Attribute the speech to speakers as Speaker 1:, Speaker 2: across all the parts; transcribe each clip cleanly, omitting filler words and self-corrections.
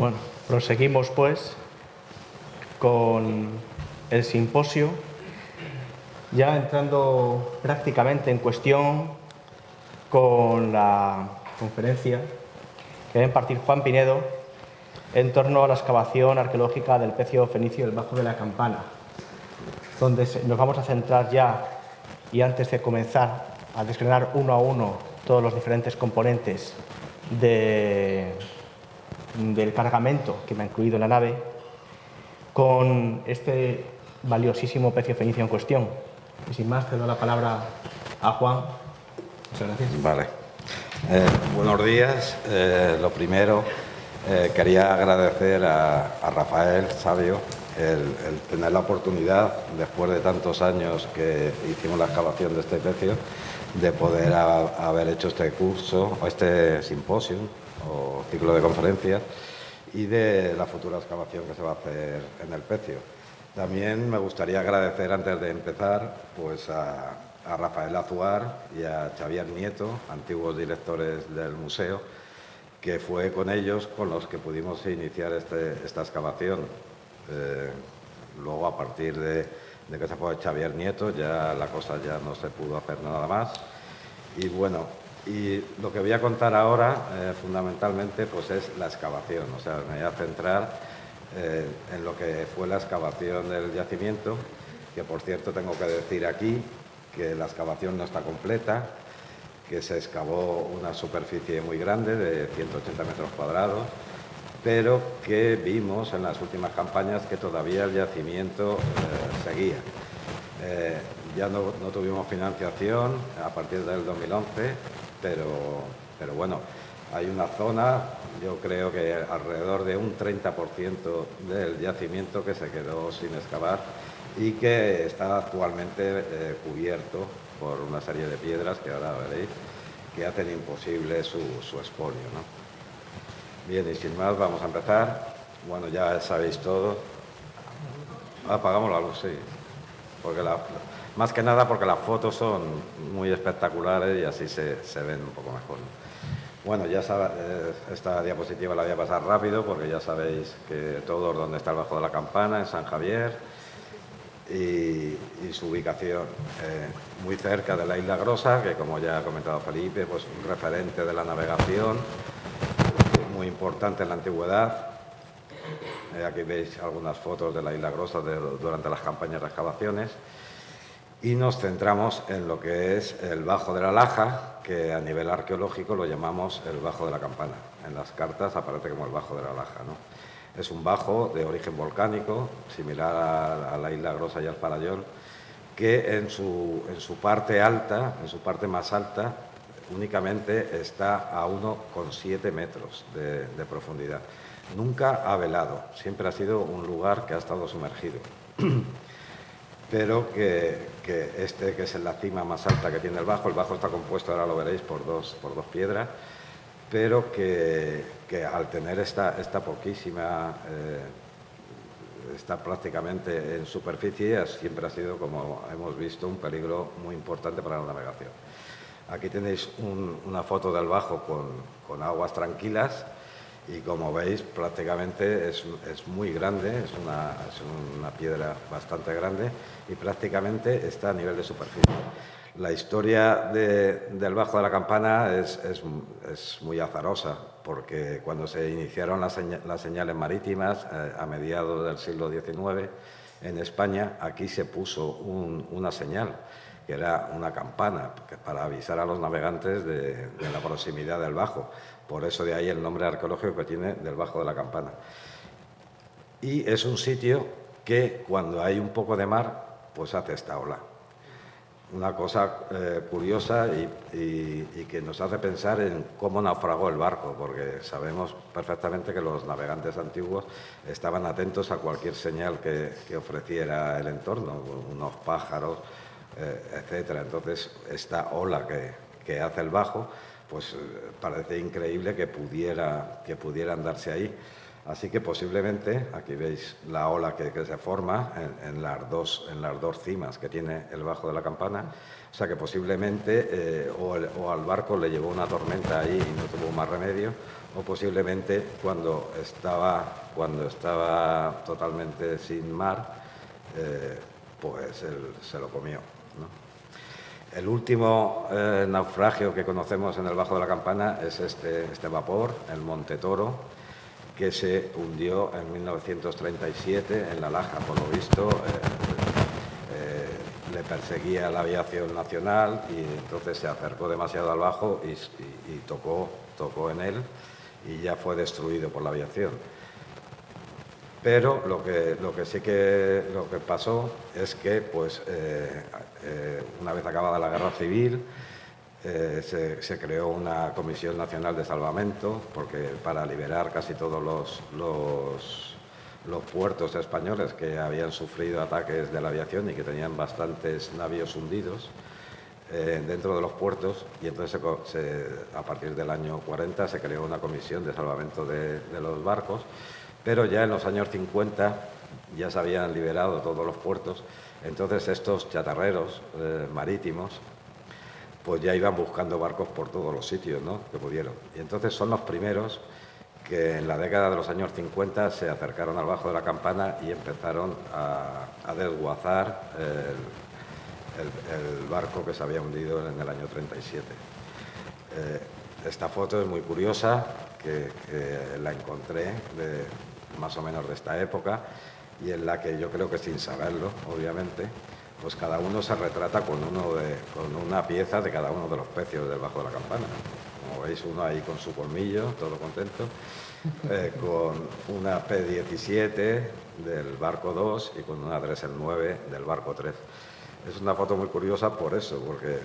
Speaker 1: Bueno, proseguimos pues con el simposio, ya entrando prácticamente en cuestión con la conferencia que va a impartir Juan Pinedo en torno a la excavación arqueológica del pecio fenicio del Bajo de la Campana, donde nos vamos a centrar ya, y antes de comenzar a desgranar uno a uno todos los diferentes componentes del cargamento que me ha incluido en la nave, con este valiosísimo pecio fenicio en cuestión. Y sin más, cedo la palabra a Juan. Muchas gracias.
Speaker 2: Vale. Buenos días. Lo primero, quería agradecer a Rafael Sabio el tener la oportunidad, después de tantos años que hicimos la excavación de este pecio, de poder haber hecho este curso, o este simposio, o ciclo de conferencias, y de la futura excavación que se va a hacer en el pecio. También me gustaría agradecer, antes de empezar, pues a Rafael Azuar y a Xavier Nieto, antiguos directores del museo, que fue con ellos con los que pudimos iniciar esta excavación. Luego, a partir de que se fue Xavier Nieto, ya la cosa ya no se pudo hacer nada más. Y bueno, y lo que voy a contar ahora, fundamentalmente, pues es la excavación. O sea, me voy a centrar en lo que fue la excavación del yacimiento, que por cierto tengo que decir aquí que la excavación no está completa, que se excavó una superficie muy grande de 180 metros cuadrados, pero que vimos en las últimas campañas que todavía el yacimiento seguía. Ya no tuvimos financiación a partir del 2011, pero bueno, hay una zona, yo creo que alrededor de un 30% del yacimiento que se quedó sin excavar y que está actualmente cubierto por una serie de piedras que ahora veréis, que hacen imposible su expolio, ¿no? Bien, y sin más, vamos a empezar. Bueno, ya sabéis todo. Apagamos la luz, sí. Porque más que nada porque las fotos son muy espectaculares y así se ven un poco mejor, ¿no? Bueno, ya esta diapositiva la voy a pasar rápido porque ya sabéis que todos donde está el Bajo de la Campana, en San Javier, y su ubicación muy cerca de la Isla Grosa, que como ya ha comentado Felipe, pues un referente de la navegación, muy importante en la antigüedad. Aquí veis algunas fotos de la Isla Grosa durante las campañas de excavaciones. Y nos centramos en lo que es el Bajo de la Laja, que a nivel arqueológico lo llamamos el Bajo de la Campana. En las cartas aparece como el Bajo de la Laja, ¿no? Es un bajo de origen volcánico, similar a la Isla Grosa y al Farallón, que en su parte alta, en su parte más alta, únicamente está a 1,7 metros de profundidad. Nunca ha velado, siempre ha sido un lugar que ha estado sumergido. Pero que es la cima más alta que tiene el bajo está compuesto, ahora lo veréis, por dos piedras, pero que al tener esta poquísima, está prácticamente en superficie, siempre ha sido, como hemos visto, un peligro muy importante para la navegación. Aquí tenéis una foto del bajo con aguas tranquilas y, como veis, prácticamente es muy grande, es una piedra bastante grande y prácticamente está a nivel de superficie. La historia del Bajo de la Campana es muy azarosa, porque cuando se iniciaron las señales marítimas a mediados del siglo XIX en España, aquí se puso una señal, que era una campana, para avisar a los navegantes de la proximidad del Bajo. Por eso de ahí el nombre arqueológico que tiene del Bajo de la Campana. Y es un sitio que, cuando hay un poco de mar, pues hace esta ola. Una cosa curiosa y que nos hace pensar en cómo naufragó el barco, porque sabemos perfectamente que los navegantes antiguos estaban atentos a cualquier señal que ofreciera el entorno, unos pájaros, etcétera. Entonces, esta ola que hace el bajo, pues parece increíble que pudiera andarse ahí. Así que posiblemente, aquí veis la ola que se forma en las dos cimas que tiene el Bajo de la Campana, o sea que posiblemente o al barco le llevó una tormenta ahí y no tuvo más remedio, o posiblemente cuando estaba totalmente sin mar, pues él se lo comió, ¿no? El último naufragio que conocemos en el Bajo de la Campana es este vapor, el Monte Toro, que se hundió en 1937 en La Laja. Por lo visto, le perseguía la aviación nacional y entonces se acercó demasiado al Bajo y tocó en él y ya fue destruido por la aviación. Pero lo que pasó es que, pues, una vez acabada la Guerra Civil, se creó una Comisión Nacional de Salvamento para liberar casi todos los puertos españoles que habían sufrido ataques de la aviación y que tenían bastantes navíos hundidos dentro de los puertos, y entonces a partir del año 40 se creó una Comisión de Salvamento de los barcos, pero ya en los años 50 ya se habían liberado todos los puertos, entonces estos chatarreros marítimos pues ya iban buscando barcos por todos los sitios, ¿no?, que pudieron. Y entonces son los primeros que en la década de los años 50 se acercaron al Bajo de la Campana y empezaron a desguazar el barco que se había hundido en el año 37. Esta foto es muy curiosa, que la encontré más o menos de esta época, y en la que yo creo que, sin saberlo, obviamente, pues cada uno se retrata con una pieza de cada uno de los pecios del Bajo de la Campana. Como veis, uno ahí con su colmillo, todo contento, con una P-17 del barco 2 y con una Dressel 9 del barco 3. Es una foto muy curiosa por eso, porque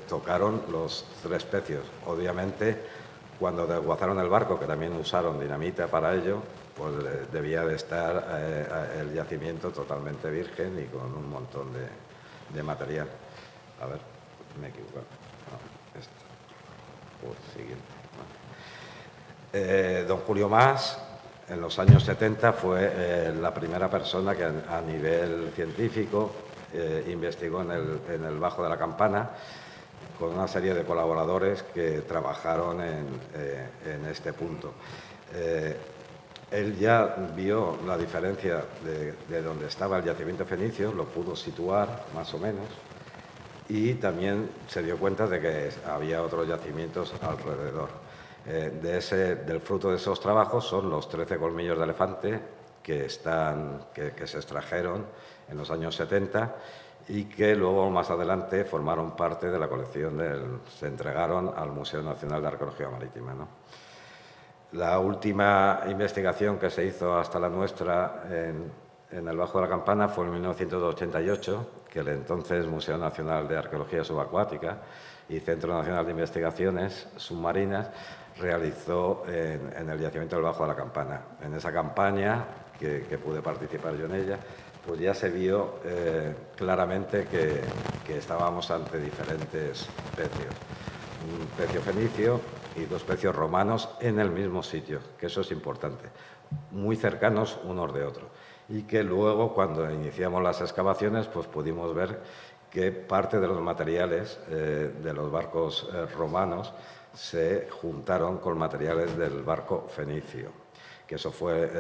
Speaker 2: tocaron los tres pecios. Obviamente, cuando desguazaron el barco, que también usaron dinamita para ello, pues debía de estar el yacimiento totalmente virgen y con un montón de material. A ver, me he equivocado. No, esto. Pues siguiente. Don Julio Mas, en los años 70, fue la primera persona que a nivel científico investigó en el Bajo de la Campana, con una serie de colaboradores que trabajaron en este punto. Él ya vio la diferencia de donde estaba el yacimiento fenicio, lo pudo situar más o menos, y también se dio cuenta de que había otros yacimientos alrededor. Del fruto de esos trabajos son los 13 colmillos de elefante que se extrajeron en los años 70 y que luego, más adelante, formaron parte de la colección se entregaron al Museo Nacional de Arqueología Marítima, ¿no? La última investigación que se hizo hasta la nuestra en el Bajo de la Campana fue en 1988, que el entonces Museo Nacional de Arqueología Subacuática y Centro Nacional de Investigaciones Submarinas realizó en el yacimiento del Bajo de la Campana. En esa campaña, que pude participar yo en ella, pues ya se vio claramente que estábamos ante diferentes pecios. Un pecio fenicio y dos pecios romanos en el mismo sitio, que eso es importante, muy cercanos unos de otros. Y que luego, cuando iniciamos las excavaciones, pues pudimos ver que parte de los materiales de los barcos romanos se juntaron con materiales del barco fenicio, que eso fue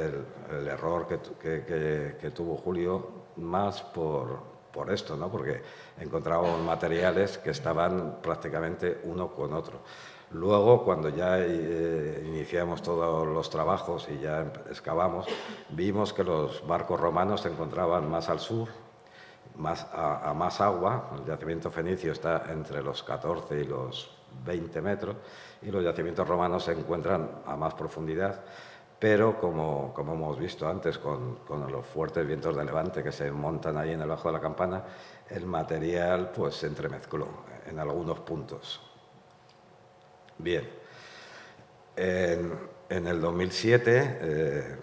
Speaker 2: el error que tuvo Julio Mas por esto, ¿no? Porque encontrábamos materiales que estaban prácticamente uno con otro. Luego, cuando ya iniciamos todos los trabajos y ya excavamos, vimos que los barcos romanos se encontraban más al sur, a más agua. El yacimiento fenicio está entre los 14 y los 20 metros y los yacimientos romanos se encuentran a más profundidad, pero como hemos visto antes con los fuertes vientos de levante que se montan ahí en el Bajo de la Campana, el material pues se entremezcló en algunos puntos. Bien, en el 2007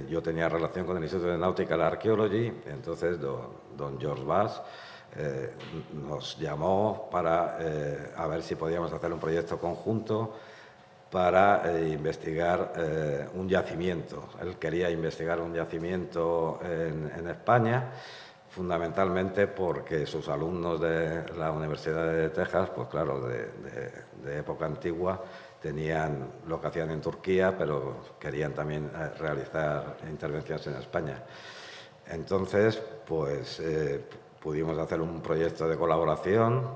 Speaker 2: yo tenía relación con el Instituto de Nautical Archaeology, entonces don George Bass nos llamó para a ver si podíamos hacer un proyecto conjunto para investigar un yacimiento. Él quería investigar un yacimiento en España, fundamentalmente porque sus alumnos de la Universidad de Texas, pues claro, de época antigua, tenían lo que hacían en Turquía, pero querían también realizar intervenciones en España. Entonces, pues pudimos hacer un proyecto de colaboración,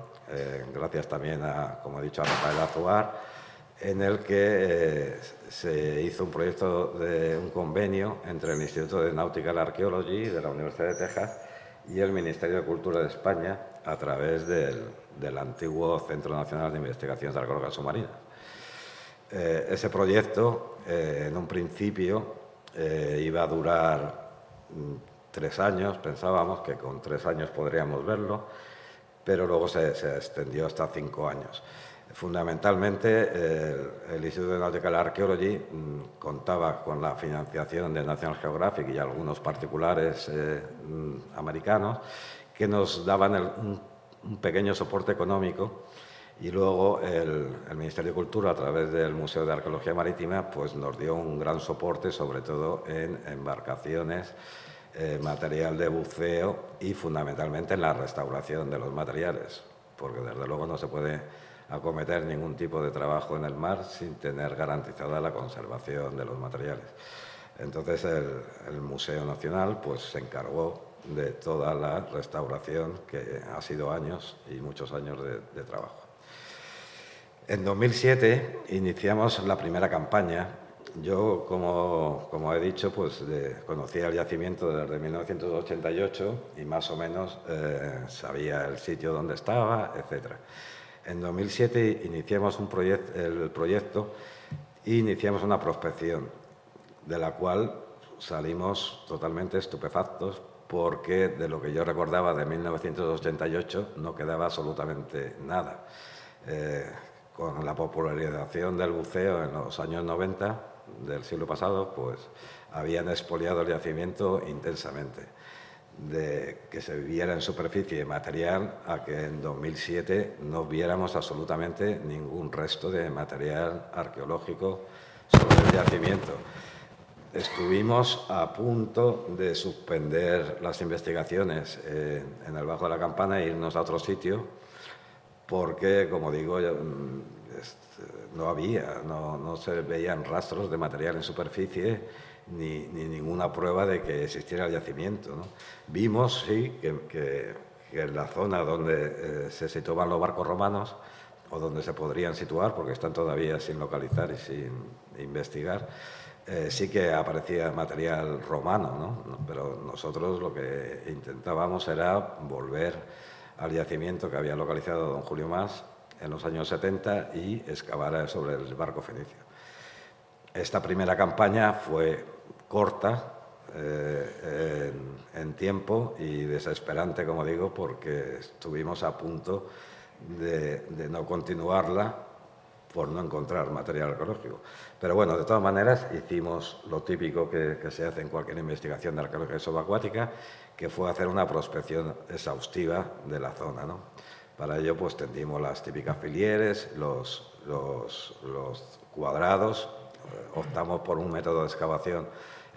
Speaker 2: gracias también a, como he dicho, a Rafael Azuar, en el que se hizo un proyecto de un convenio entre el Instituto de Nautical Archaeology de la Universidad de Texas y el Ministerio de Cultura de España a través del antiguo Centro Nacional de Investigaciones Arqueológicas Submarinas. Ese proyecto, en un principio, iba a durar 3 años, pensábamos que con 3 años podríamos verlo, pero luego se extendió hasta 5 años. Fundamentalmente, el Instituto de Nautical Archaeology contaba con la financiación de National Geographic y algunos particulares americanos que nos daban un pequeño soporte económico, y luego el Ministerio de Cultura, a través del Museo de Arqueología Marítima, pues nos dio un gran soporte, sobre todo en embarcaciones, material de buceo y fundamentalmente en la restauración de los materiales, porque desde luego no se puede acometer ningún tipo de trabajo en el mar sin tener garantizada la conservación de los materiales. Entonces el Museo Nacional pues se encargó de toda la restauración, que ha sido años y muchos años de trabajo. En 2007 iniciamos la primera campaña. Yo, como he dicho, pues conocía el yacimiento desde 1988 y más o menos sabía el sitio donde estaba, etc. En 2007 iniciamos el proyecto e iniciamos una prospección, de la cual salimos totalmente estupefactos, porque de lo que yo recordaba de 1988 no quedaba absolutamente nada. Con la popularización del buceo en los años 90 del siglo pasado, pues habían expoliado el yacimiento intensamente. De que se viera en superficie material a que en 2007 no viéramos absolutamente ningún resto de material arqueológico sobre el yacimiento. Estuvimos a punto de suspender las investigaciones en el Bajo de la Campana e irnos a otro sitio, porque, como digo, no se veían rastros de material en superficie ni ninguna prueba de que existiera el yacimiento, ¿no? Vimos, sí, que en la zona donde se situaban los barcos romanos, o donde se podrían situar, porque están todavía sin localizar y sin investigar, sí que aparecía material romano, ¿no? Pero nosotros lo que intentábamos era volver al yacimiento que había localizado don Julio Mas en los años 70 y excavar sobre el barco fenicio. Esta primera campaña fue corta en tiempo y desesperante, como digo, porque estuvimos a punto de no continuarla por no encontrar material arqueológico. Pero bueno, de todas maneras, hicimos lo típico que se hace en cualquier investigación de arqueología subacuática, que fue hacer una prospección exhaustiva de la zona, ¿no? Para ello, pues tendimos las típicas filieres, los cuadrados, optamos por un método de excavación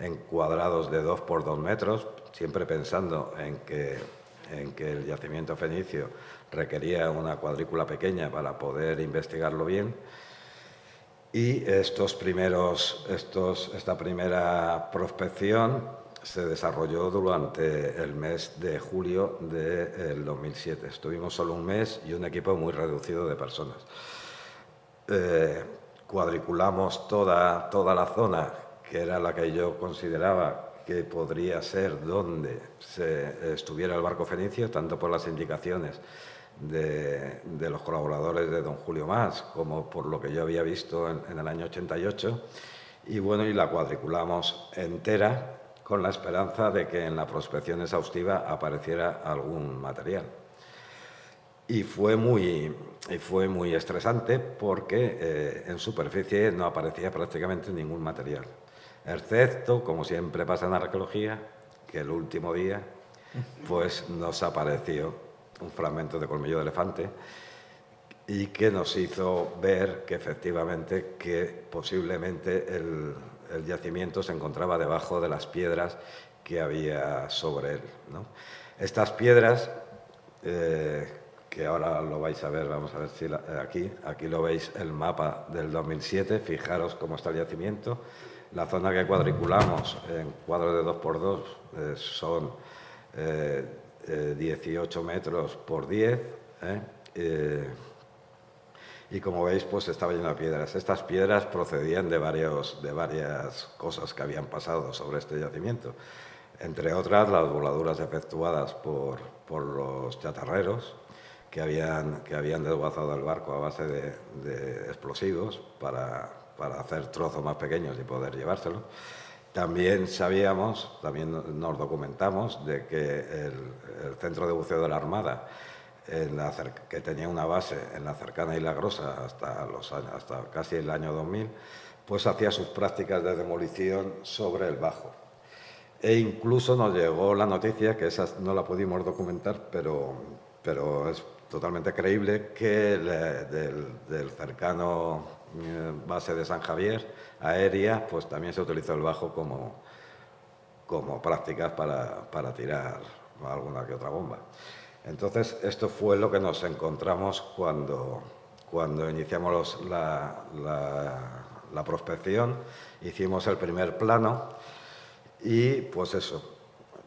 Speaker 2: en cuadrados de 2 por 2 metros, siempre pensando en que el yacimiento fenicio requería una cuadrícula pequeña para poder investigarlo bien. Y esta primera prospección se desarrolló durante el mes de julio del 2007. Estuvimos solo un mes y un equipo muy reducido de personas. Cuadriculamos toda la zona, que era la que yo consideraba que podría ser donde estuviera el barco fenicio, tanto por las indicaciones de los colaboradores de don Julio Mas, como por lo que yo había visto en el año 88, y bueno, y la cuadriculamos entera con la esperanza de que en la prospección exhaustiva apareciera algún material. Y fue muy estresante porque en superficie no aparecía prácticamente ningún material, excepto, como siempre pasa en la arqueología, que el último día pues nos apareció un fragmento de colmillo de elefante y que nos hizo ver que efectivamente que posiblemente el yacimiento se encontraba debajo de las piedras que había sobre él, ¿no? Estas piedras, que ahora lo vais a ver, vamos a ver si aquí lo veis, el mapa del 2007, fijaros cómo está el yacimiento. La zona que cuadriculamos en cuadros de 2x2 son 18 metros por 10, y como veis, pues estaba lleno de piedras. Estas piedras procedían de varias cosas que habían pasado sobre este yacimiento. Entre otras, las voladuras efectuadas por los chatarreros que habían desguazado el barco a base de explosivos para hacer trozos más pequeños y poder llevárselo. También nos documentamos de que el centro de buceo de la Armada, que tenía una base en la cercana Isla Grosa hasta casi el año 2000, pues hacía sus prácticas de demolición sobre el bajo. E incluso nos llegó la noticia, que esa no la pudimos documentar, pero es totalmente creíble, que del cercano base de San Javier, aérea, pues también se utilizó el bajo como prácticas para tirar alguna que otra bomba. Entonces, esto fue lo que nos encontramos cuando iniciamos la prospección, hicimos el primer plano y, pues eso,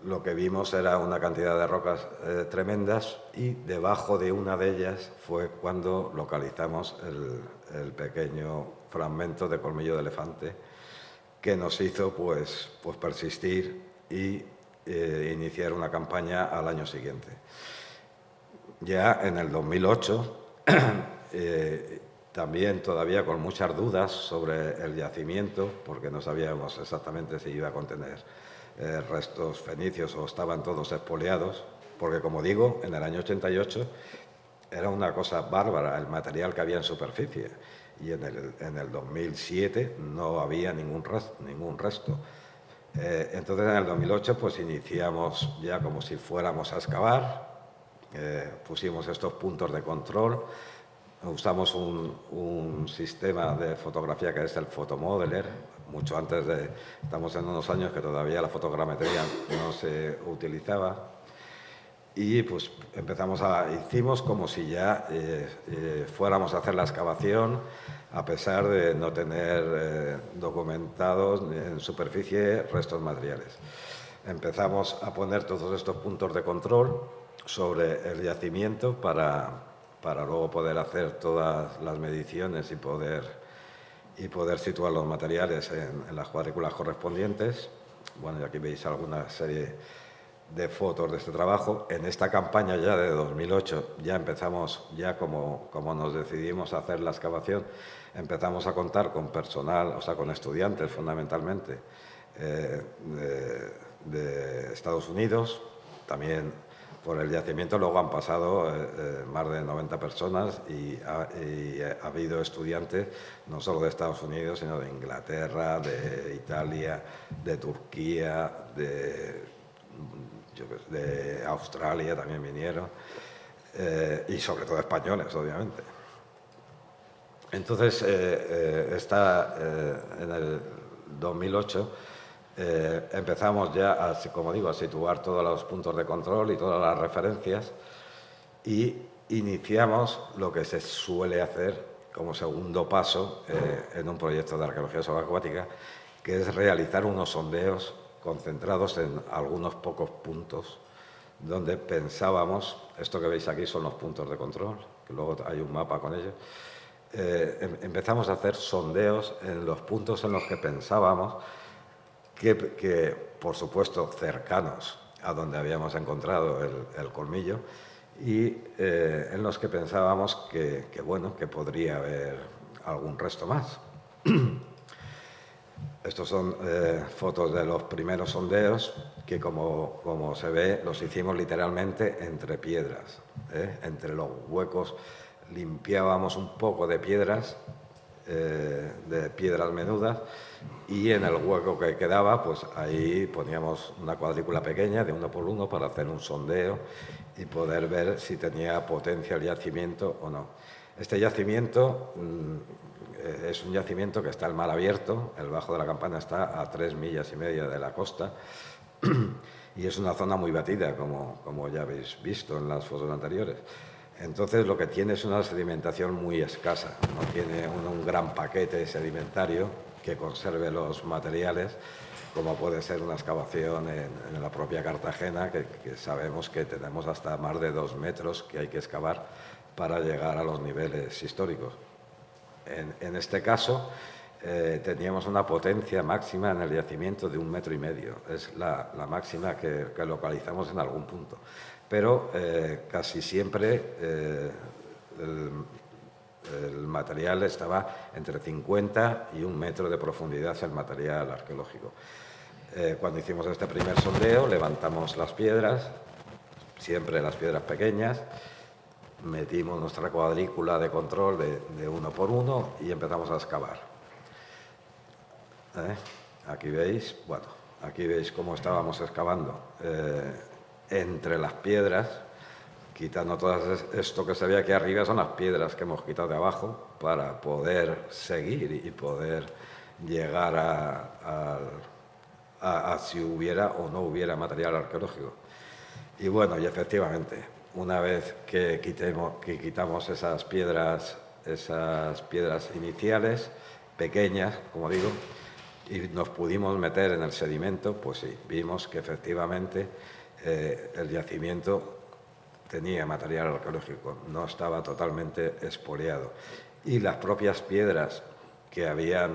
Speaker 2: lo que vimos era una cantidad de rocas tremendas, y debajo de una de ellas fue cuando localizamos el pequeño fragmento de colmillo de elefante que nos hizo pues persistir y iniciar una campaña al año siguiente. Ya en el 2008, también todavía con muchas dudas sobre el yacimiento, porque no sabíamos exactamente si iba a contener restos fenicios o estaban todos expoliados, porque, como digo, en el año 88 era una cosa bárbara el material que había en superficie, y en el 2007 no había ningún resto. Entonces, en el 2008 pues iniciamos ya como si fuéramos a excavar, pusimos estos puntos de control, usamos un sistema de fotografía que es el Photomodeler, mucho antes estamos en unos años que todavía la fotogrametría no se utilizaba, y pues hicimos como si ya fuéramos a hacer la excavación, a pesar de no tener documentados en superficie restos materiales. Empezamos a poner todos estos puntos de control sobre el yacimiento para luego poder hacer todas las mediciones y poder situar los materiales en las cuadrículas correspondientes. Bueno, y aquí veis alguna serie de fotos de este trabajo. En esta campaña ya de 2008 ya empezamos, ya como nos decidimos a hacer la excavación, empezamos a contar con personal, o sea, con estudiantes fundamentalmente de Estados Unidos. También por el yacimiento luego han pasado más de 90 personas, y ha habido estudiantes no solo de Estados Unidos, sino de Inglaterra, de Italia, de Turquía, de Australia también vinieron, y sobre todo españoles, obviamente. Entonces, en el 2008 empezamos ya, como digo, a situar todos los puntos de control y todas las referencias, y iniciamos lo que se suele hacer como segundo paso en un proyecto de arqueología subacuática, que es realizar unos sondeos concentrados en algunos pocos puntos donde pensábamos, esto que veis aquí son los puntos de control, que luego hay un mapa con ellos. Empezamos a hacer sondeos en los puntos en los que pensábamos que por supuesto, cercanos a donde habíamos encontrado el colmillo, y en los que pensábamos que podría haber algún resto más. Estos son fotos de los primeros sondeos que, como se ve, los hicimos literalmente entre piedras. Entre los huecos limpiábamos un poco de piedras menudas, y en el hueco que quedaba, pues ahí poníamos una cuadrícula pequeña de 1x1 para hacer un sondeo y poder ver si tenía potencia el yacimiento o no. Este yacimiento es un yacimiento que está al mar abierto, el Bajo de la Campana está a 3,5 millas de la costa y es una zona muy batida, como ya habéis visto en las fotos anteriores. Entonces lo que tiene es una sedimentación muy escasa, no tiene un gran paquete sedimentario que conserve los materiales, como puede ser una excavación en la propia Cartagena, que sabemos que tenemos hasta más de 2 metros que hay que excavar para llegar a los niveles históricos. En este caso teníamos una potencia máxima en el yacimiento de 1,5 metros, es la máxima que localizamos en algún punto. Pero casi siempre el material estaba entre 50 y 1 metro de profundidad, el material arqueológico. Cuando hicimos este primer sondeo, levantamos las piedras, siempre las piedras pequeñas, metimos nuestra cuadrícula de control de 1 por 1 y empezamos a excavar. Aquí veis cómo estábamos excavando entre las piedras, quitando todo esto que se ve aquí arriba, son las piedras que hemos quitado de abajo para poder seguir y poder llegar a si hubiera o no hubiera material arqueológico. Y bueno, y efectivamente, una vez que quitamos esas piedras iniciales, pequeñas, como digo, y nos pudimos meter en el sedimento, pues sí, vimos que efectivamente el yacimiento tenía material arqueológico, no estaba totalmente expoliado. Y las propias piedras que había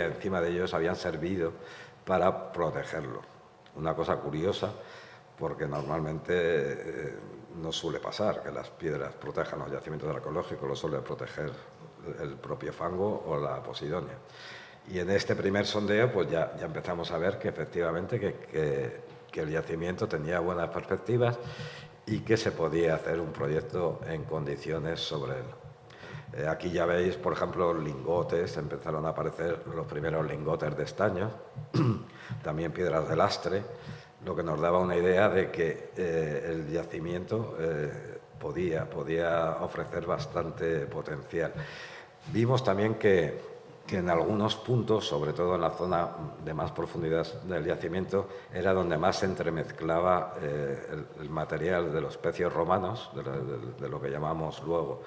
Speaker 2: encima de ellos habían servido para protegerlo. Una cosa curiosa, porque normalmente no suele pasar que las piedras protejan los yacimientos arqueológicos, lo suele proteger el propio fango o la posidonia. Y en este primer sondeo pues ya empezamos a ver que efectivamente que el yacimiento tenía buenas perspectivas y que se podía hacer un proyecto en condiciones sobre él. Aquí ya veis, por ejemplo, lingotes, empezaron a aparecer los primeros lingotes de estaño, también piedras de lastre, lo que nos daba una idea de que el yacimiento podía ofrecer bastante potencial. Vimos también que en algunos puntos, sobre todo en la zona de más profundidad del yacimiento, era donde más se entremezclaba el material de los pecios romanos, de lo que llamamos luego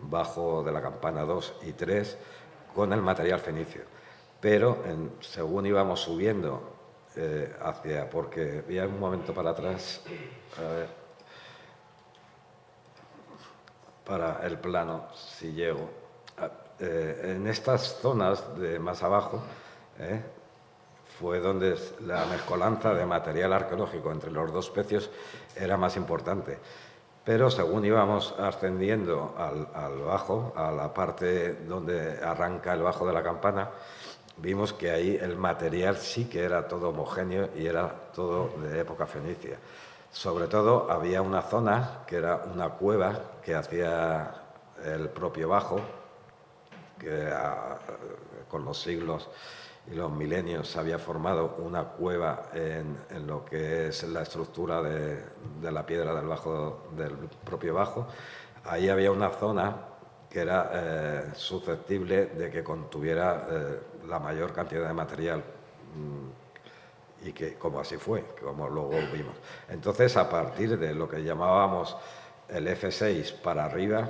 Speaker 2: Bajo de la Campana 2 y 3, con el material fenicio. Pero según íbamos subiendo porque voy a un momento para atrás, para el plano, si llego. En estas zonas de más abajo fue donde la mezcolanza de material arqueológico entre los dos pecios era más importante. Pero según íbamos ascendiendo al bajo, a la parte donde arranca el Bajo de la Campana, vimos que ahí el material sí que era todo homogéneo y era todo de época fenicia. Sobre todo había una zona que era una cueva que hacía el propio Bajo, que con los siglos y los milenios se había formado una cueva en lo que es la estructura de la piedra del propio Bajo. Ahí había una zona que era susceptible de que contuviera la mayor cantidad de material y que como así fue, como luego vimos. Entonces, a partir de lo que llamábamos el F6 para arriba,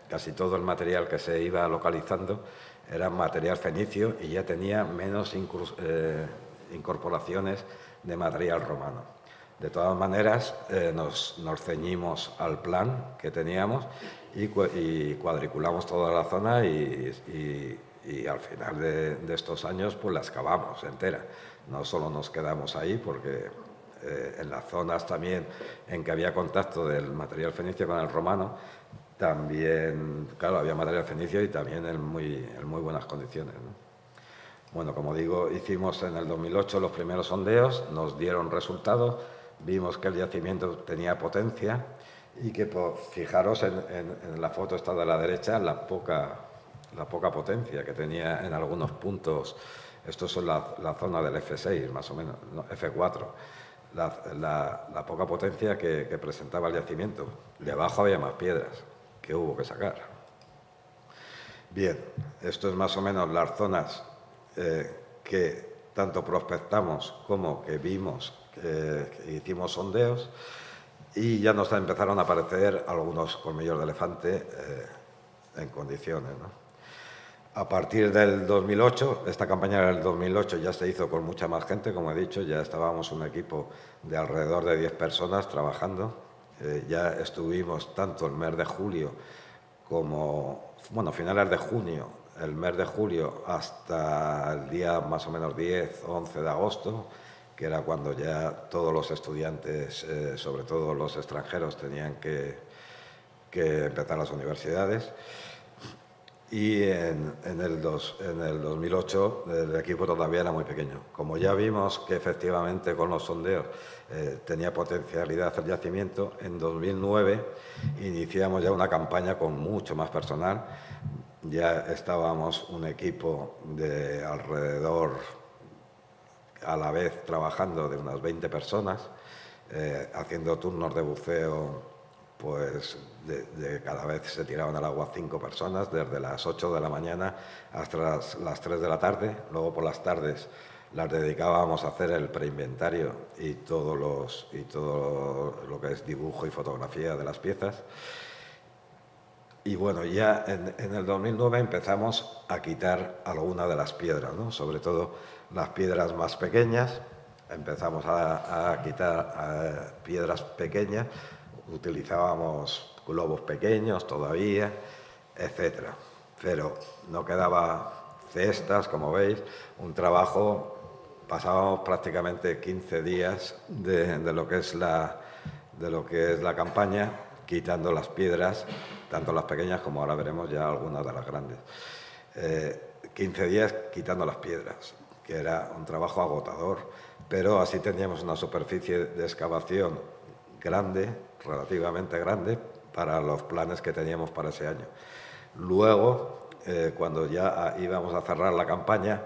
Speaker 2: casi todo el material que se iba localizando era material fenicio y ya tenía menos incorporaciones de material romano. De todas maneras, nos ceñimos al plan que teníamos y cuadriculamos toda la zona y al final de estos años pues la excavamos entera. No solo nos quedamos ahí porque en las zonas también en que había contacto del material fenicio con el romano, también, claro, había material fenicio y también en muy buenas condiciones, ¿no? Bueno, como digo, hicimos en el 2008 los primeros sondeos, nos dieron resultados, vimos que el yacimiento tenía potencia y que, pues, fijaros en la foto esta de la derecha, la poca potencia que tenía en algunos puntos. Esto es la zona del F6, más o menos, ¿no? F4. La poca potencia que presentaba el yacimiento. Debajo había más piedras. que hubo que sacar. Bien, esto es más o menos las zonas que tanto prospectamos como que vimos, que hicimos sondeos, y ya nos empezaron a aparecer algunos colmillos de elefante en condiciones, ¿no? A partir del 2008, esta campaña del 2008 ya se hizo con mucha más gente, como he dicho, ya estábamos un equipo de alrededor de 10 personas trabajando. Ya estuvimos tanto el mes de julio como, bueno, finales de junio, el mes de julio hasta el día más o menos 10 o 11 de agosto, que era cuando ya todos los estudiantes, sobre todo los extranjeros, tenían que empezar las universidades. Y en el 2008 el equipo todavía era muy pequeño. Como ya vimos que efectivamente con los sondeos tenía potencialidad el yacimiento, en 2009 iniciamos ya una campaña con mucho más personal. Ya estábamos un equipo de alrededor, a la vez trabajando, de unas 20 personas, haciendo turnos de buceo. Pues cada vez se tiraban al agua 5 personas, desde las 8 de la mañana hasta las 3 de la tarde. Luego por las tardes las dedicábamos a hacer el preinventario y todo lo que es dibujo y fotografía de las piezas. Y bueno, ya en el 2009 empezamos a quitar algunas de las piedras, ¿no? Sobre todo las piedras más pequeñas. Empezamos a quitar piedras pequeñas. Utilizábamos globos pequeños todavía, etcétera. Pero no quedaba cestas, como veis, un trabajo. Pasábamos prácticamente 15 días de lo que es la campaña, quitando las piedras, tanto las pequeñas como ahora veremos ya algunas de las grandes. 15 días quitando las piedras, que era un trabajo agotador, pero así teníamos una superficie de excavación grande, relativamente grande, para los planes que teníamos para ese año. Luego, cuando ya íbamos a cerrar la campaña,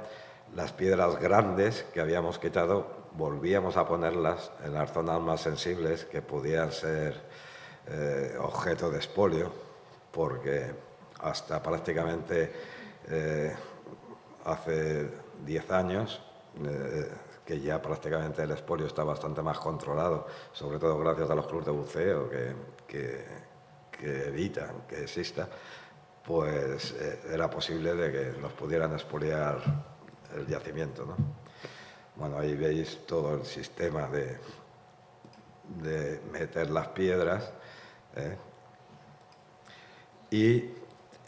Speaker 2: las piedras grandes que habíamos quitado volvíamos a ponerlas en las zonas más sensibles que podían ser objeto de expolio, porque hasta prácticamente hace 10 años que ya prácticamente el expolio está bastante más controlado, sobre todo gracias a los clubes de buceo que evitan que exista, pues era posible de que nos pudieran expoliar el yacimiento, ¿no? Bueno, ahí veis todo el sistema de meter las piedras, y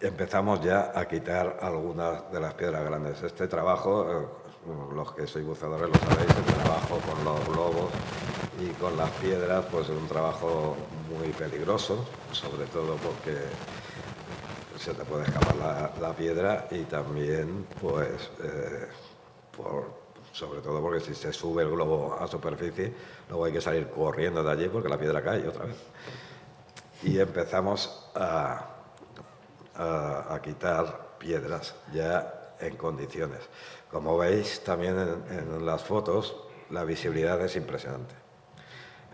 Speaker 2: empezamos ya a quitar algunas de las piedras grandes. Este trabajo, los que sois buceadores lo sabéis, el trabajo con los globos y con las piedras, pues es un trabajo muy peligroso, sobre todo porque se te puede escapar la piedra, y también pues sobre todo porque si se sube el globo a superficie, luego hay que salir corriendo de allí porque la piedra cae otra vez. Y empezamos a quitar piedras ya en condiciones. Como veis también en las fotos, la visibilidad es impresionante.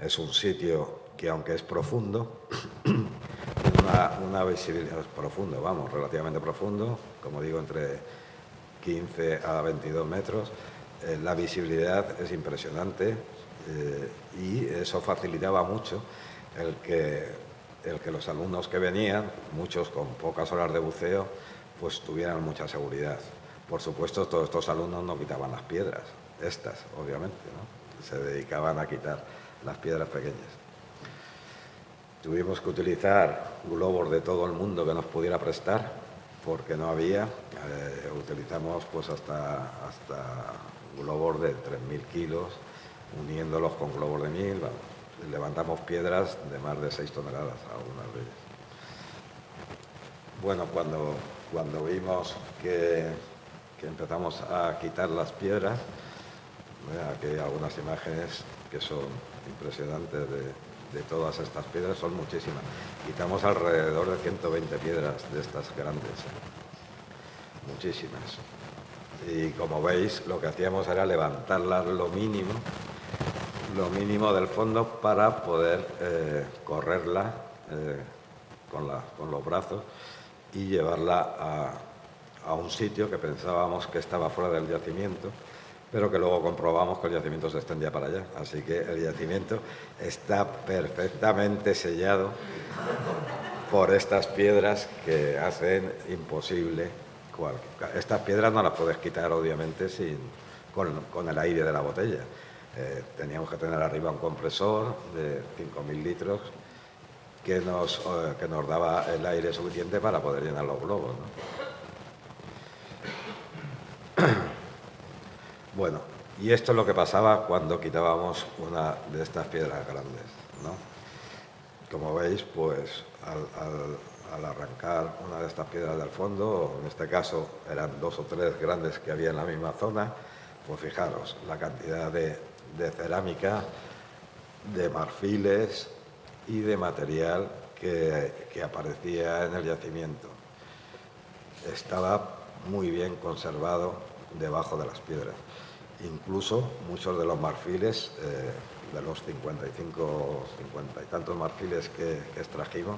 Speaker 2: Es un sitio que, aunque es profundo, una visibilidad profundo, vamos, relativamente profundo, como digo, entre 15 a 22 metros. La visibilidad es impresionante, y eso facilitaba mucho el que los alumnos que venían, muchos con pocas horas de buceo, pues tuvieran mucha seguridad. Por supuesto, todos estos alumnos no quitaban las piedras, estas, obviamente, ¿no? Se dedicaban a quitar las piedras pequeñas. Tuvimos que utilizar globos de todo el mundo que nos pudiera prestar, porque no había. Utilizamos pues hasta globos de 3.000 kilos, uniéndolos con globos de 1.000, vamos. Levantamos piedras de más de 6 toneladas, algunas de ellas. Bueno, cuando vimos que empezamos a quitar las piedras, aquí hay algunas imágenes que son impresionantes de todas estas piedras, son muchísimas. Quitamos alrededor de 120 piedras de estas grandes, muchísimas. Y como veis, lo que hacíamos era levantarlas lo mínimo del fondo para poder correrla con los brazos y llevarla a un sitio que pensábamos que estaba fuera del yacimiento, pero que luego comprobamos que el yacimiento se extendía para allá. Así que el yacimiento está perfectamente sellado por estas piedras que hacen imposible. Estas piedras no las puedes quitar, obviamente, con el aire de la botella. Teníamos que tener arriba un compresor de 5.000 litros que nos daba el aire suficiente para poder llenar los globos, ¿no? Bueno, y esto es lo que pasaba cuando quitábamos una de estas piedras grandes, ¿no? Como veis, pues al arrancar una de estas piedras del fondo, en este caso eran 2 o 3 grandes que había en la misma zona, pues fijaros la cantidad de cerámica, de marfiles y de material que aparecía en el yacimiento. Estaba muy bien conservado debajo de las piedras. Incluso muchos de los marfiles, de los 50 y tantos marfiles que extrajimos,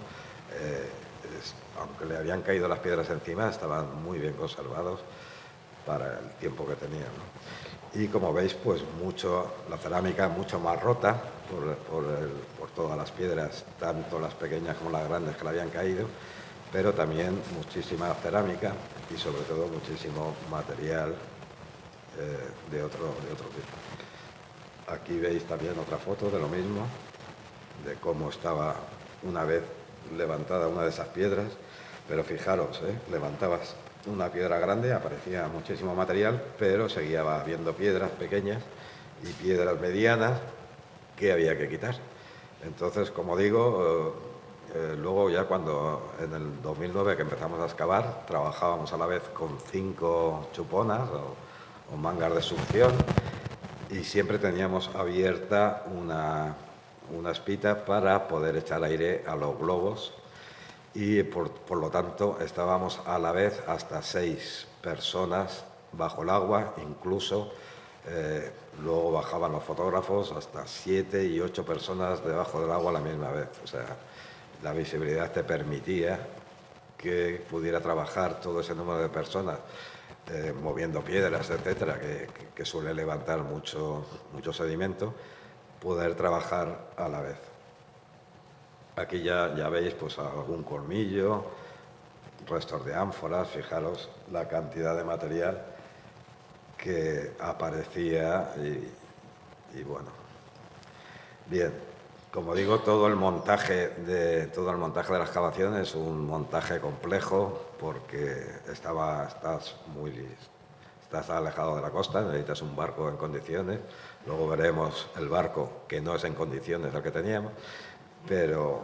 Speaker 2: aunque le habían caído las piedras encima, estaban muy bien conservados para el tiempo que tenían, ¿no? Y como veis, pues la cerámica mucho más rota por todas las piedras, tanto las pequeñas como las grandes que le habían caído, pero también muchísima cerámica y sobre todo muchísimo material de otro tipo. Aquí veis también otra foto de lo mismo, de cómo estaba una vez levantada una de esas piedras, pero fijaros, levantabas una piedra grande, aparecía muchísimo material, pero seguía habiendo piedras pequeñas y piedras medianas que había que quitar. Entonces, como digo, luego ya cuando en el 2009 que empezamos a excavar, trabajábamos a la vez con 5 chuponas o mangas de succión y siempre teníamos abierta una espita para poder echar aire a los globos y por lo tanto estábamos a la vez hasta 6 personas bajo el agua, incluso luego bajaban los fotógrafos hasta 7 y 8 personas debajo del agua a la misma vez. O sea, la visibilidad te permitía que pudiera trabajar todo ese número de personas moviendo piedras, etcétera, que suele levantar mucho sedimento, poder trabajar a la vez. Aquí ya veis pues algún colmillo, restos de ánforas, fijaros la cantidad de material que aparecía y bueno. Bien, como digo, todo el montaje de la excavación es un montaje complejo porque estás alejado de la costa, necesitas un barco en condiciones. Luego veremos el barco que no es en condiciones el que teníamos, pero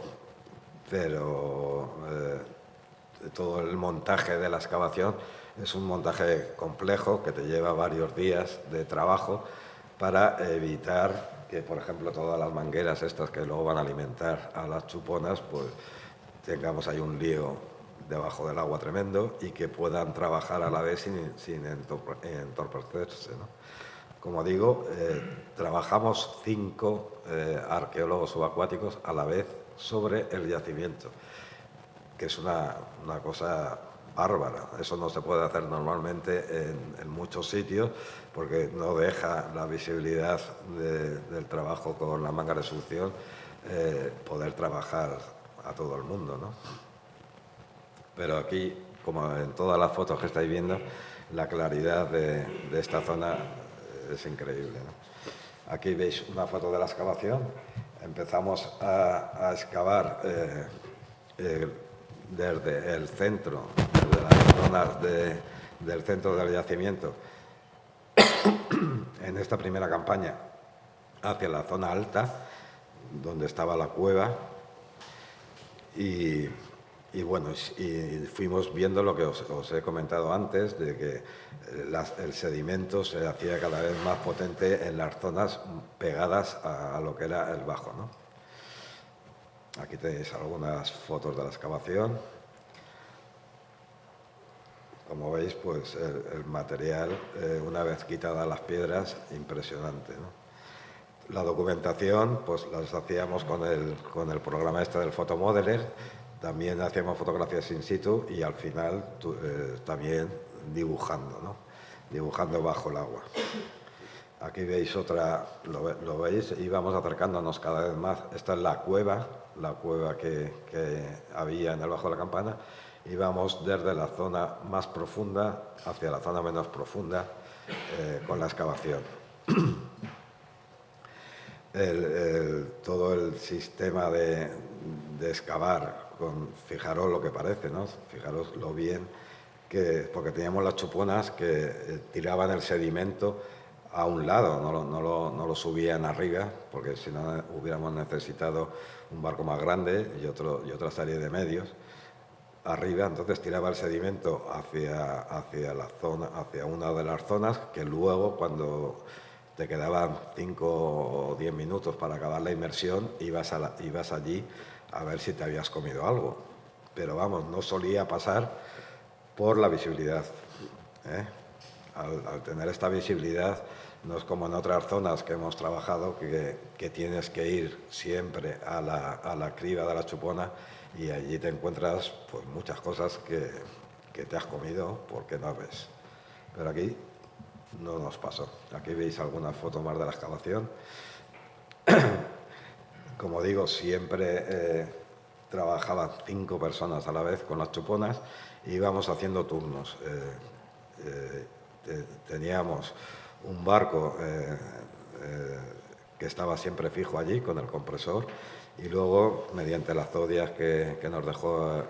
Speaker 2: todo el montaje de la excavación es un montaje complejo que te lleva varios días de trabajo para evitar que, por ejemplo, todas las mangueras estas que luego van a alimentar a las chuponas, pues tengamos ahí un lío debajo del agua tremendo y que puedan trabajar a la vez sin entorpecerse, ¿no? Como digo, trabajamos 5 arqueólogos subacuáticos a la vez sobre el yacimiento, que es una cosa bárbara. Eso no se puede hacer normalmente en muchos sitios porque no deja la visibilidad del trabajo con la manga de succión poder trabajar a todo el mundo, ¿no? Pero aquí, como en todas las fotos que estáis viendo, la claridad de esta zona es increíble, ¿no? Aquí veis una foto de la excavación. Empezamos a excavar desde el centro, desde las zonas del centro del yacimiento, en esta primera campaña, hacia la zona alta, donde estaba la cueva, y bueno, y fuimos viendo lo que os he comentado antes, de que el sedimento se hacía cada vez más potente en las zonas pegadas a lo que era el bajo, ¿no? Aquí tenéis algunas fotos de la excavación. Como veis, pues el material, una vez quitadas las piedras, impresionante, ¿no? La documentación, pues las hacíamos con el programa este del Photomodeler, también hacíamos fotografías in situ y al final también dibujando, ¿no? Dibujando bajo el agua. Aquí veis otra, lo veis, y vamos acercándonos cada vez más. Esta es la cueva que había en el Bajo de la Campana, y vamos desde la zona más profunda hacia la zona menos profunda con la excavación. Todo el sistema de excavar, fijaros lo que parece, ¿no? Fijaros lo bien porque teníamos las chuponas que tiraban el sedimento a un lado, no lo subían arriba, porque si no hubiéramos necesitado un barco más grande y otra serie de medios arriba. Entonces tiraba el sedimento hacia la zona, hacia una de las zonas, que luego, cuando te quedaban 5 o 10 minutos para acabar la inmersión, ibas allí a ver si te habías comido algo. Pero vamos, no solía pasar por la visibilidad, ¿eh? Al tener esta visibilidad, no es como en otras zonas que hemos trabajado, que tienes que ir siempre a la criba de la chupona, y allí te encuentras pues muchas cosas que te has comido porque no ves. Pero aquí no nos pasó. Aquí veis algunas fotos más de la excavación. Como digo, siempre trabajaban 5 personas a la vez con las chuponas y íbamos haciendo turnos. Teníamos un barco que estaba siempre fijo allí con el compresor, y luego, mediante las zodias que nos dejó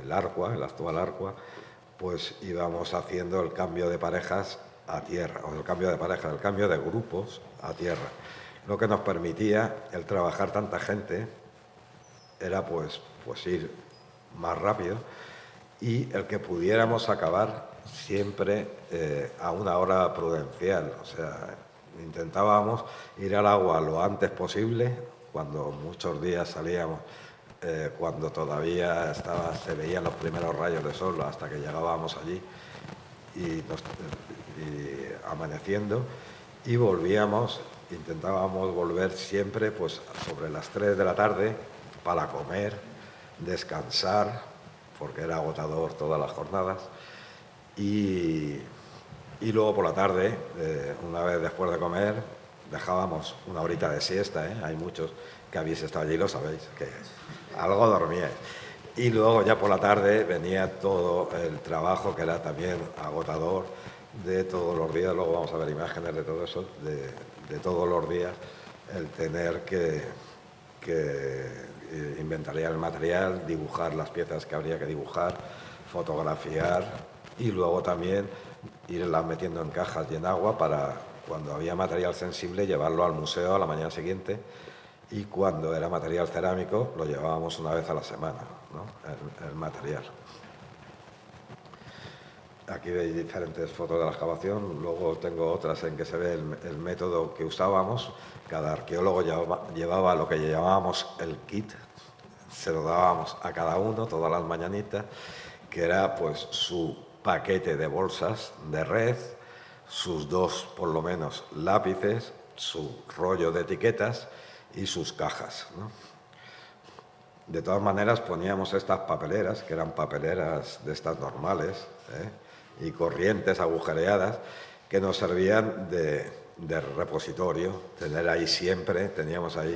Speaker 2: el Arqua, el actual Arqua, pues íbamos haciendo el cambio de parejas a tierra, o el cambio de grupos a tierra. Lo que nos permitía el trabajar tanta gente era pues ir más rápido, y el que pudiéramos acabar siempre a una hora prudencial. O sea, intentábamos ir al agua lo antes posible, cuando muchos días salíamos, cuando todavía se veían los primeros rayos de sol, hasta que llegábamos allí y amaneciendo, y intentábamos volver siempre pues sobre las 3 de la tarde para comer, descansar, porque era agotador todas las jornadas, y luego por la tarde, una vez después de comer, dejábamos una horita de siesta, ¿eh? Hay muchos que habéis estado allí, lo sabéis, que algo dormíais. Y luego ya por la tarde venía todo el trabajo, que era también agotador, de todos los días. Luego vamos a ver imágenes de todo eso, de todos los días, el tener que inventariar el material, dibujar las piezas que habría que dibujar, fotografiar, y luego también irlas metiendo en cajas y en agua para, cuando había material sensible, llevarlo al museo a la mañana siguiente, y cuando era material cerámico lo llevábamos una vez a la semana, ¿no? El material. Aquí veis diferentes fotos de la excavación. Luego tengo otras en que se ve el método que usábamos. Cada arqueólogo llevaba lo que llamábamos el kit, se lo dábamos a cada uno todas las mañanitas, que era pues su paquete de bolsas de red, sus 2 por lo menos lápices, su rollo de etiquetas y sus cajas, ¿no? De todas maneras, poníamos estas papeleras, que eran papeleras de estas normales, y corrientes agujereadas, que nos servían de repositorio. Tener ahí siempre, teníamos ahí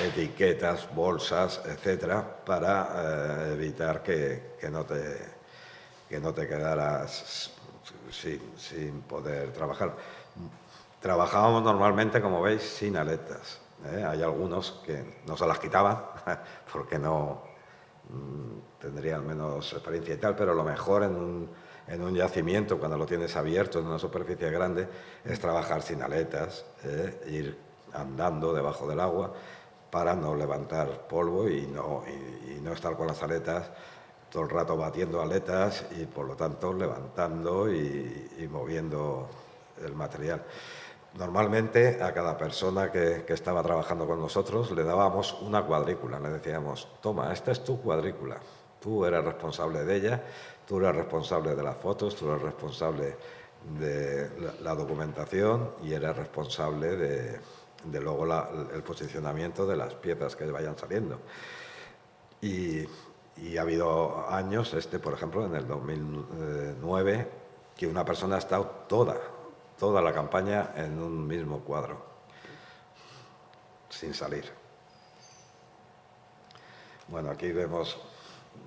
Speaker 2: etiquetas, bolsas, etcétera, para evitar que no te quedaras sin poder trabajar. Trabajábamos normalmente, como veis, sin aletas. Hay algunos que no se las quitaban porque no tendrían menos experiencia y tal, pero lo mejor en un yacimiento, cuando lo tienes abierto en una superficie grande, es trabajar sin aletas, ir andando debajo del agua para no levantar polvo y no estar con las aletas todo el rato batiendo aletas, y por lo tanto levantando y moviendo el material. Normalmente a cada persona que estaba trabajando con nosotros le dábamos una cuadrícula, le decíamos: toma, esta es tu cuadrícula, tú eres responsable de ella, tú eres responsable de las fotos, tú eres responsable de la documentación, y eres responsable de luego el posicionamiento de las piezas que vayan saliendo. Y Y ha habido años, por ejemplo, en el 2009, que una persona ha estado toda la campaña en un mismo cuadro, sin salir. Bueno, aquí vemos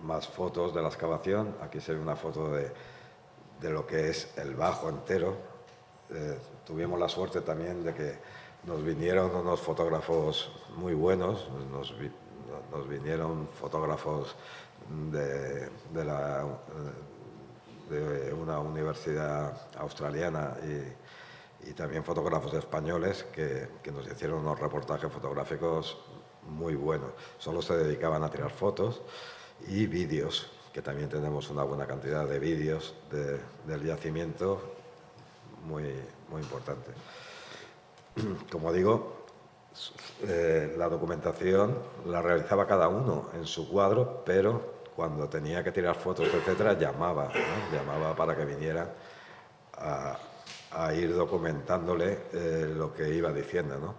Speaker 2: más fotos de la excavación. Aquí se ve una foto de lo que es el bajo entero. Tuvimos la suerte también de que nos vinieron unos fotógrafos muy buenos, nos vinieron fotógrafos de una universidad australiana y también fotógrafos españoles que nos hicieron unos reportajes fotográficos muy buenos. Solo se dedicaban a tirar fotos y vídeos, que también tenemos una buena cantidad de vídeos del yacimiento muy, muy importante. Como digo, la documentación la realizaba cada uno en su cuadro, pero cuando tenía que tirar fotos, etcétera, llamaba para que vinieran a ir documentándole lo que iba diciendo, ¿no?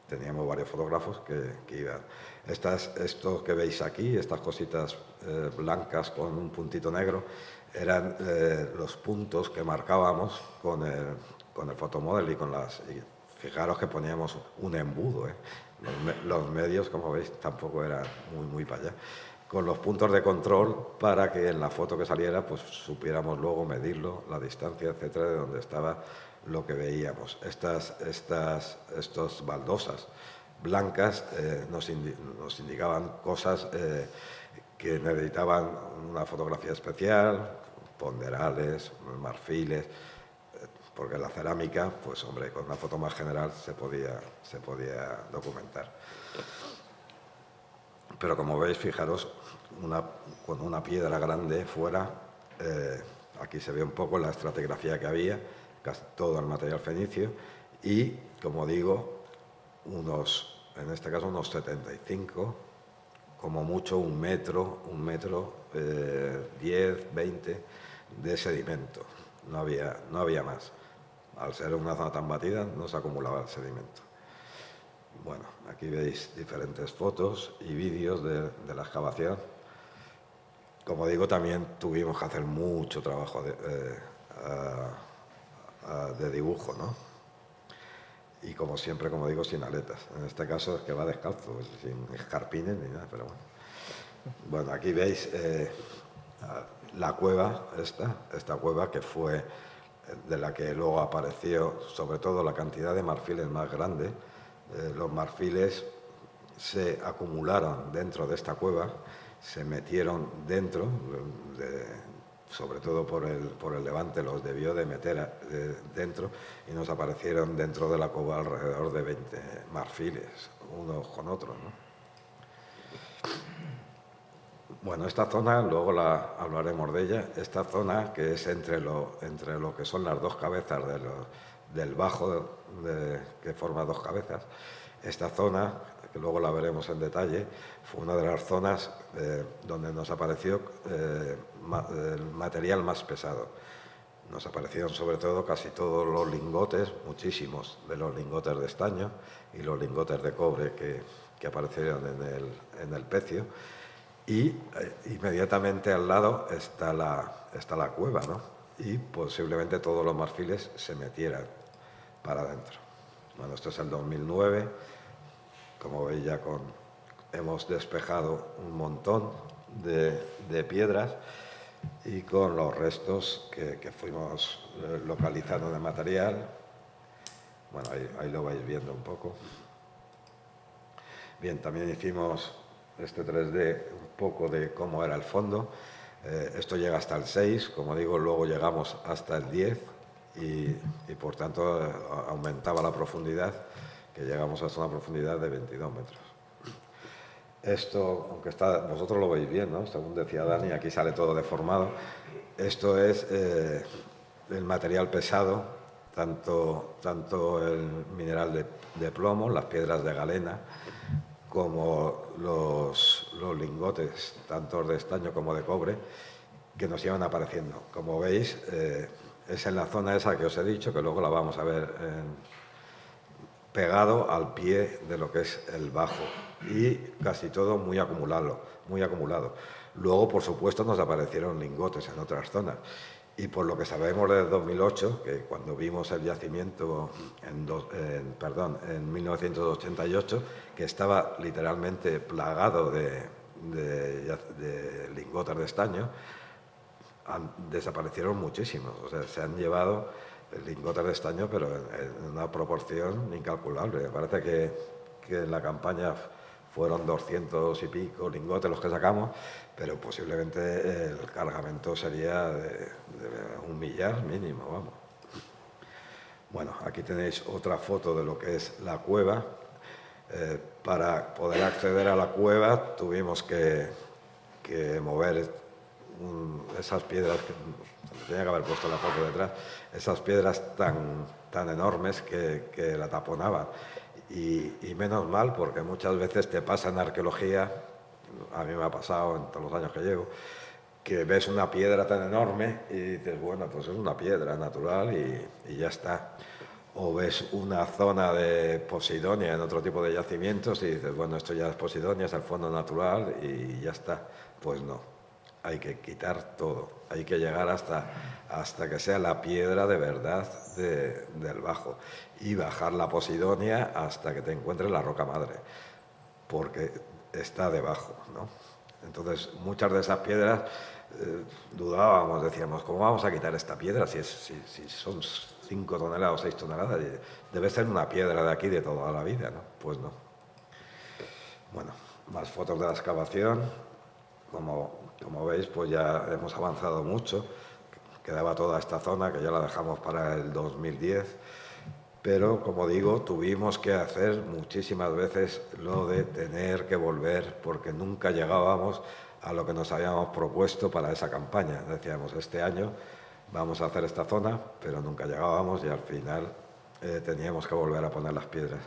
Speaker 2: Teníamos varios fotógrafos que iban. Esto que veis aquí, estas cositas blancas con un puntito negro, eran los puntos que marcábamos con el fotomodel y con las... Fijaros que poníamos un embudo, ¿eh? Los medios, como veis, tampoco eran muy para allá. Con los puntos de control para que en la foto que saliera pues supiéramos luego medirlo, la distancia, etcétera, de donde estaba lo que veíamos. Estas baldosas blancas nos indicaban cosas que necesitaban una fotografía especial, ponderales, marfiles, porque la cerámica, pues hombre, con una foto más general se podía documentar. Pero como veis, fijaros, con una piedra grande fuera, aquí se ve un poco la estratigrafía que había, casi todo el material fenicio, y, como digo, en este caso unos 75, como mucho un metro, 10, 20 de sedimento. No había más. Al ser una zona tan batida, no se acumulaba el sedimento. Bueno, aquí veis diferentes fotos y vídeos de la excavación. Como digo, también tuvimos que hacer mucho trabajo de dibujo, ¿no? Y como siempre, como digo, sin aletas. En este caso es que va descalzo, sin escarpines ni nada, pero bueno. Bueno, aquí veis la cueva, esta cueva que fue de la que luego apareció sobre todo la cantidad de marfiles más grande. Los marfiles se acumularon dentro de esta cueva, se metieron dentro, sobre todo por el levante los debió de meter dentro, y nos aparecieron dentro de la cueva alrededor de 20 marfiles, unos con otros, ¿no? Bueno, esta zona, luego hablaremos de ella, esta zona que es entre lo que son las dos cabezas del bajo que forma dos cabezas, esta zona, que luego la veremos en detalle, fue una de las zonas donde nos apareció el material más pesado. Nos aparecieron sobre todo casi todos los lingotes, muchísimos de los lingotes de estaño y los lingotes de cobre que aparecieron en el pecio. Y inmediatamente al lado está la cueva, ¿no? Y posiblemente todos los marfiles se metieran para adentro. Bueno, esto es el 2009. Como veis, ya hemos despejado un montón de piedras y con los restos que fuimos localizando de material. Bueno, ahí lo vais viendo un poco. Bien, también hicimos este 3D un poco de cómo era el fondo. Esto llega hasta el 6, como digo, luego llegamos hasta el 10 y por tanto aumentaba la profundidad, que llegamos hasta una profundidad de 22 metros. Esto, aunque vosotros lo veis bien, ¿no? Según decía Dani, aquí sale todo deformado. Esto es el material pesado, tanto el mineral de plomo, las piedras de galena, como los lingotes, tanto de estaño como de cobre, que nos iban apareciendo. Como veis, es en la zona esa que os he dicho, que luego la vamos a ver pegado al pie de lo que es el bajo y casi todo muy acumulado, muy acumulado. Luego, por supuesto, nos aparecieron lingotes en otras zonas. Y por lo que sabemos desde 2008, que cuando vimos el yacimiento en 1988, que estaba literalmente plagado de lingotes de estaño, desaparecieron muchísimos. O sea, se han llevado lingotes de estaño, pero en una proporción incalculable. Parece que en la campaña fueron 200 y pico lingotes los que sacamos, pero posiblemente el cargamento sería de 1 millar mínimo, vamos. Bueno, aquí tenéis otra foto de lo que es la cueva. Para poder acceder a la cueva tuvimos que mover esas piedras, tenía que haber puesto la foto detrás, esas piedras tan enormes que la taponaban. Y menos mal, porque muchas veces te pasa en arqueología, a mí me ha pasado en todos los años que llevo, que ves una piedra tan enorme y dices, bueno, pues es una piedra natural y ya está. O ves una zona de Posidonia en otro tipo de yacimientos y dices, bueno, esto ya es Posidonia, es el fondo natural y ya está. Pues no, hay que quitar todo, hay que llegar hasta que sea la piedra de verdad del bajo y bajar la Posidonia hasta que te encuentres la roca madre, porque está debajo, ¿no? Entonces, muchas de esas piedras dudábamos, decíamos, ¿cómo vamos a quitar esta piedra si son 5 toneladas o 6 toneladas? Debe ser una piedra de aquí de toda la vida, ¿no? Pues no. Bueno, más fotos de la excavación. Como veis, pues ya hemos avanzado mucho. Quedaba toda esta zona que ya la dejamos para el 2010. Pero, como digo, tuvimos que hacer muchísimas veces lo de tener que volver porque nunca llegábamos a lo que nos habíamos propuesto para esa campaña. Decíamos, este año vamos a hacer esta zona, pero nunca llegábamos y al final teníamos que volver a poner las piedras.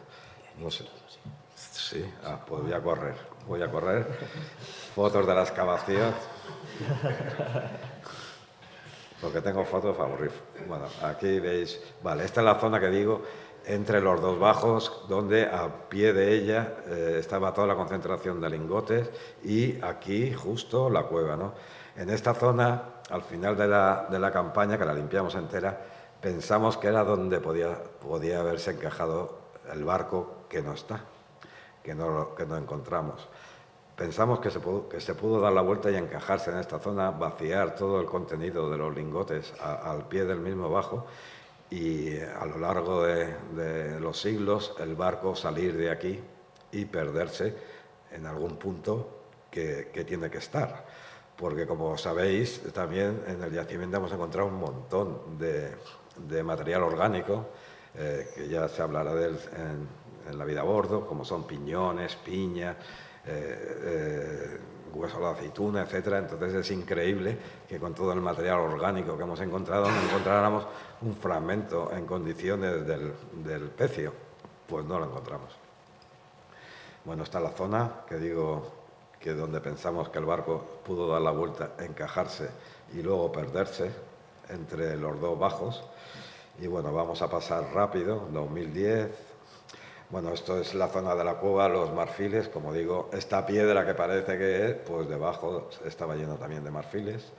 Speaker 2: No sé. Sí, pues voy a correr. Fotos de la excavación. Porque tengo fotos favoritas. Bueno, aquí veis, vale, esta es la zona que digo, entre los dos bajos, donde a pie de ella estaba toda la concentración de lingotes y aquí justo la cueva, ¿no? En esta zona, al final de la campaña, que la limpiamos entera, pensamos que era donde podía haberse encajado el barco que no está, que no encontramos. Pensamos que se pudo dar la vuelta y encajarse en esta zona, vaciar todo el contenido de los lingotes al pie del mismo bajo y a lo largo de los siglos el barco salir de aquí y perderse en algún punto que tiene que estar. Porque como sabéis, también en el yacimiento hemos encontrado un montón de material orgánico, que ya se hablará de él en la vida a bordo, como son piñones, piñas, hueso de aceituna, etcétera. Entonces es increíble que con todo el material orgánico que hemos encontrado no encontráramos un fragmento en condiciones del pecio. Pues no lo encontramos. Bueno, está la zona que digo que donde pensamos que el barco pudo dar la vuelta, encajarse y luego perderse entre los dos bajos. Y bueno, vamos a pasar rápido, 2010. Bueno, esto es la zona de la cueva, los marfiles. Como digo, esta piedra que parece que es, pues debajo estaba lleno también de marfiles.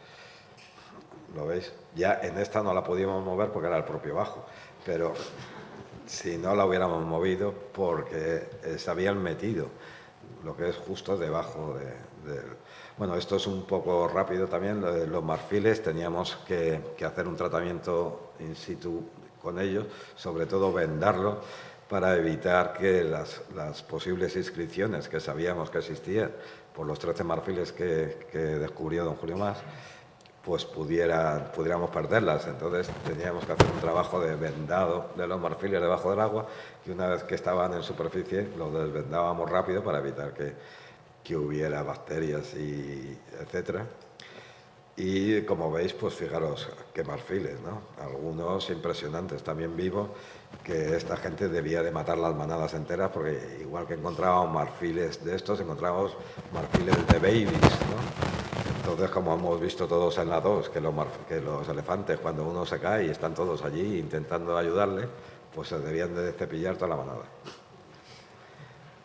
Speaker 2: ¿Lo veis? Ya en esta no la podíamos mover porque era el propio bajo, pero si no la hubiéramos movido porque se habían metido, lo que es justo debajo de. Bueno, esto es un poco rápido también. Los marfiles teníamos que hacer un tratamiento in situ con ellos, sobre todo vendarlos, para evitar que las posibles inscripciones que sabíamos que existían por los 13 marfiles que descubrió don Julio Mas, pues pudiéramos perderlas. Entonces teníamos que hacer un trabajo de vendado de los marfiles debajo del agua, y una vez que estaban en superficie los desvendábamos rápido para evitar que hubiera bacterias y etcétera. Y como veis, pues fijaros qué marfiles, ¿no? Algunos impresionantes. También vimos que esta gente debía de matar las manadas enteras, porque igual que encontrábamos marfiles de estos, encontrábamos marfiles de babies, ¿no? Entonces, como hemos visto todos en la 2, que los elefantes, cuando uno se cae y están todos allí intentando ayudarle, pues se debían de cepillar toda la manada.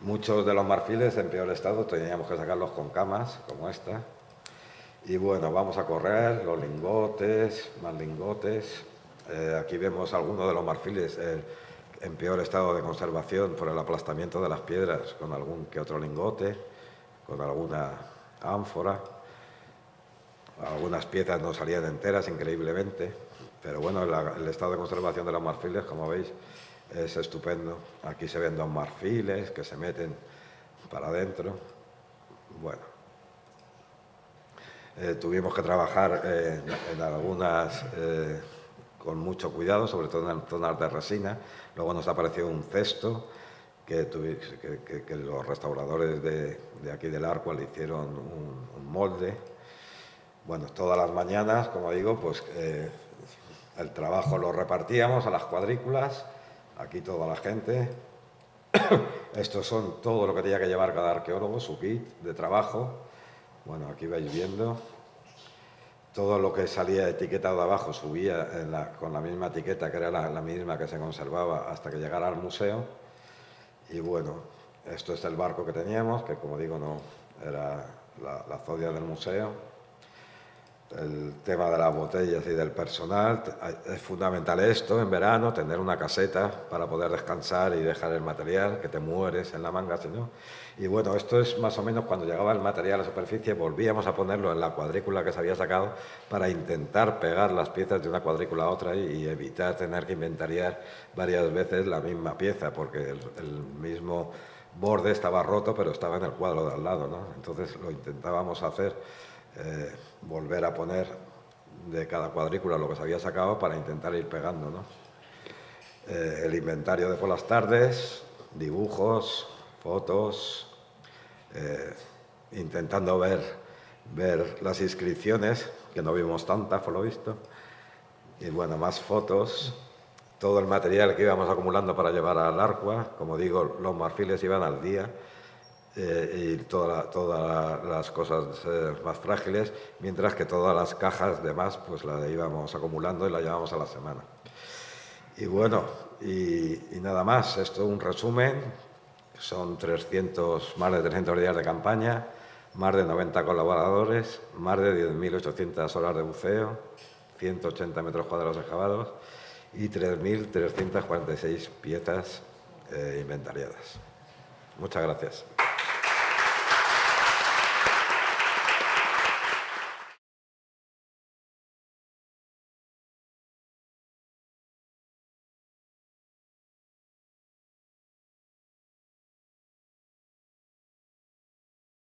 Speaker 2: Muchos de los marfiles en peor estado teníamos que sacarlos con camas, como esta. Y bueno, vamos a correr los lingotes, más lingotes. Aquí vemos algunos de los marfiles en peor estado de conservación por el aplastamiento de las piedras, con algún que otro lingote, con alguna ánfora. Algunas piezas no salían enteras, increíblemente, pero bueno, el estado de conservación de los marfiles, como veis, es estupendo. Aquí se ven 2 marfiles que se meten para adentro. Bueno, tuvimos que trabajar en algunas con mucho cuidado, sobre todo en zonas de resina. Luego nos apareció un cesto que los restauradores de aquí del Arcua le hicieron un molde. Bueno, todas las mañanas, como digo, pues el trabajo lo repartíamos a las cuadrículas, aquí toda la gente. Estos son todo lo que tenía que llevar cada arqueólogo, su kit de trabajo. Bueno, aquí vais viendo. Todo lo que salía etiquetado abajo subía con la misma etiqueta, que era la misma que se conservaba hasta que llegara al museo. Y bueno, esto es el barco que teníamos, que como digo, no era la zodia del museo. El tema de las botellas y del personal, es fundamental esto en verano, tener una caseta para poder descansar y dejar el material, que te mueres en la manga si no. Y bueno, esto es más o menos cuando llegaba el material a la superficie, volvíamos a ponerlo en la cuadrícula que se había sacado para intentar pegar las piezas de una cuadrícula a otra y evitar tener que inventariar varias veces la misma pieza, porque el mismo borde estaba roto, pero estaba en el cuadro de al lado, ¿no? Entonces lo intentábamos hacer, volver a poner de cada cuadrícula lo que se había sacado para intentar ir pegando, ¿no? El inventario de por las tardes, dibujos, fotos, intentando ver las inscripciones, que no vimos tantas por lo visto, y bueno, más fotos, todo el material que íbamos acumulando para llevar al Arcua. Como digo, los marfiles iban al día, y todas las cosas más frágiles, mientras que todas las cajas demás pues las íbamos acumulando y las llevábamos a la semana. Y bueno, y nada más, esto es un resumen. Son más de 300 días de campaña, más de 90 colaboradores, más de 10.800 horas de buceo, 180 metros cuadrados excavados y 3.346 piezas inventariadas. Muchas gracias.